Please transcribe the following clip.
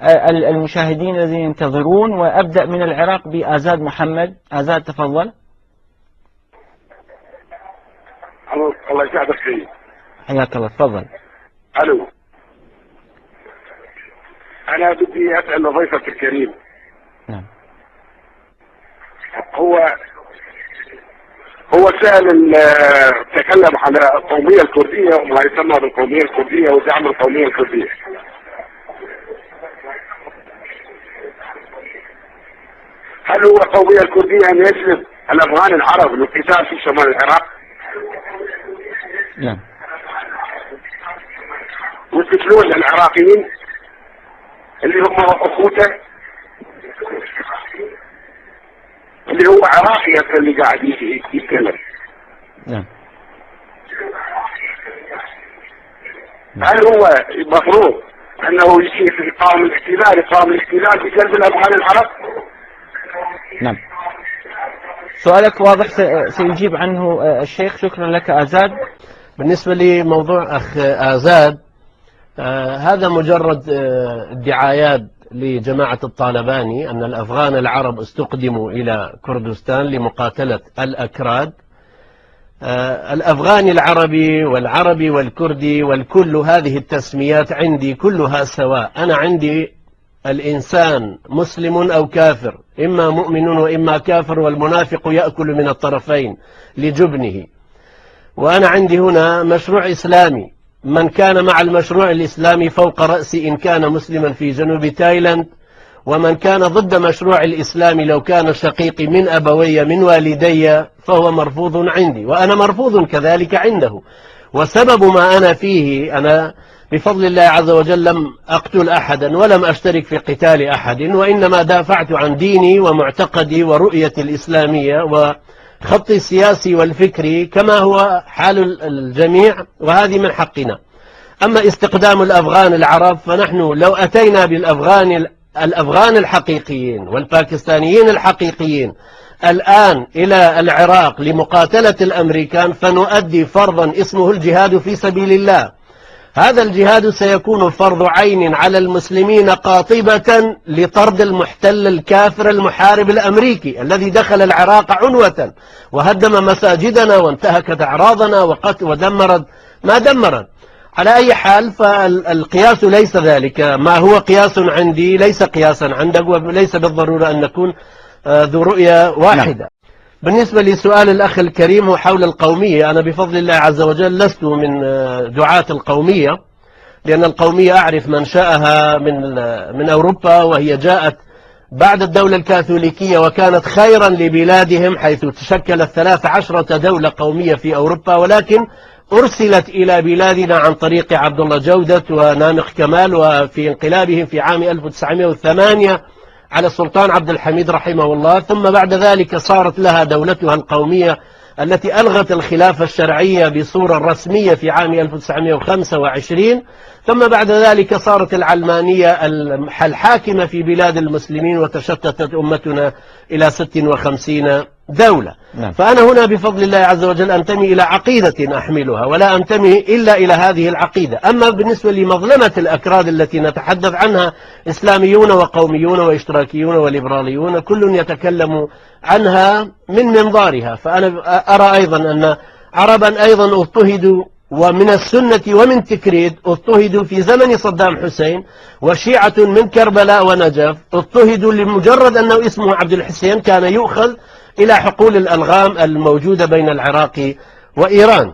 المشاهدين الذين ينتظرون، وأبدأ من العراق بآزاد محمد. آزاد تفضل. الله يسعدك فيه. حياك الله، تفضل. الو، انا بدي اسال ضيفك الكريم. نعم. هو سائل تكلم على القوميه الكرديه وما يسمى بالقوميه الكرديه ودعم القوميه الكرديه. هل هو القوميه الكرديه ان يجلب الافغان العرب للقتال في شمال العراق؟ نعم. ويقتلون العراقيين اللي هم اخوته، اللي هو عراقي اللي قاعد يتكلم. نعم. هل هو المفروض انه يجي في قام الاحتلال بجلب الافغان العرب؟ نعم. سؤالك واضح، سيجيب عنه الشيخ. شكرا لك آزاد. بالنسبة لموضوع أخ آزاد، هذا مجرد ادعايات لجماعة الطالباني أن الأفغان العرب استقدموا إلى كردستان لمقاتلة الأكراد. الأفغاني العربي والعربي والكردي والكل، هذه التسميات عندي كلها سواء. أنا عندي الإنسان مسلم أو كافر، إما مؤمن وإما كافر، والمنافق يأكل من الطرفين لجبنه. وأنا عندي هنا مشروع إسلامي، من كان مع المشروع الإسلامي فوق رأسي إن كان مسلما في جنوب تايلاند، ومن كان ضد مشروع الإسلام لو كان شقيقي من أبوي من والدي فهو مرفوض عندي، وأنا مرفوض كذلك عنده. وسبب ما أنا فيه، أنا بفضل الله عز وجل لم أقتل أحدا ولم أشترك في قتال أحد، وإنما دافعت عن ديني ومعتقدي ورؤيتي الإسلامية وخطي السياسي والفكري كما هو حال الجميع، وهذه من حقنا. أما استقدام الأفغان العرب، فنحن لو أتينا بالأفغان الحقيقيين والباكستانيين الحقيقيين الآن إلى العراق لمقاتلة الأمريكان، فنؤدي فرضا اسمه الجهاد في سبيل الله. هذا الجهاد سيكون فرض عين على المسلمين قاطبة لطرد المحتل الكافر المحارب الأمريكي الذي دخل العراق عنوة وهدم مساجدنا وانتهكت أعراضنا ودمرت ما دمرت. على أي حال، فالقياس ليس ذلك. ما هو قياس عندي ليس قياسا عندك، وليس بالضرورة أن نكون ذو رؤية واحدة. بالنسبة لسؤال الأخ الكريم حول القومية، أنا بفضل الله عز وجل لست من دعاة القومية، لأن القومية أعرف منشأها من أوروبا، وهي جاءت بعد الدولة الكاثوليكية وكانت خيرا لبلادهم، حيث تشكلت 13 دولة قومية في أوروبا، ولكن أرسلت إلى بلادنا عن طريق عبد الله جودة ونامق كمال، وفي انقلابهم في عام 1908 على السلطان عبد الحميد رحمه الله. ثم بعد ذلك صارت لها دولتها القومية التي ألغت الخلافة الشرعية بصورة رسمية في عام 1925. ثم بعد ذلك صارت العلمانية الحاكمة في بلاد المسلمين، وتشتتت أمتنا إلى 56 دولة. فأنا هنا بفضل الله عز وجل أنتمي إلى عقيدة أحملها، ولا أنتمي إلا إلى هذه العقيدة. أما بالنسبة لمظلمة الأكراد التي نتحدث عنها، إسلاميون وقوميون واشتراكيون وليبراليون كل يتكلم عنها من منظارها. فأنا أرى أيضا أن عربا أيضا اضطهدوا، ومن السنة ومن تكريد اضطهدوا في زمن صدام حسين، وشيعة من كربلاء ونجف اضطهدوا لمجرد أنه اسمه عبد الحسين كان يؤخذ إلى حقول الألغام الموجودة بين العراق وإيران.